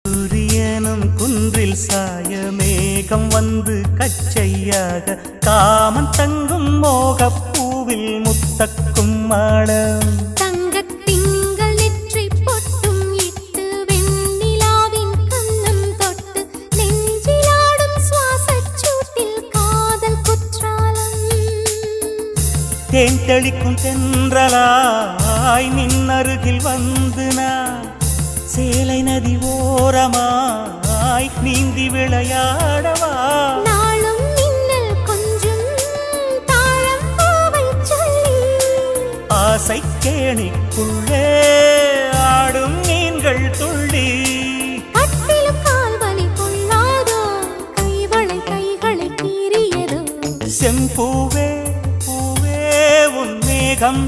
சூரியனும் குன்றில் சாய மேகம் வந்து கச்சையாக காமன் தங்கும் மோகப்பூவில் முத்தக்கும் மாடம் தங்கத்திங்கள் நெற்றி பொட்டும் இட்டு வெண்ணிலாவின் கண்ணம் தொட்டு நெஞ்சிலாடும் சுவாசச் சூட்டில் காதல் குற்றாலம் தேன் தெளிக்கும் தென்றலாய் நின்னருகில் வந்து நான் சேலை நதி ஓரமாய் நீந்தி விளையாடவா நாளும் மின்னல் கொஞ்சம் தாழம் பூவை சொல்லி ஆசை கேணிக்குள்ளே ஆடும் மீன்கள் துள்ளி கட்டிலும் கால்வலி கொள்ளாதோ கைகளை கீறியதோ செம்பூவே பூவே உன் மேகம்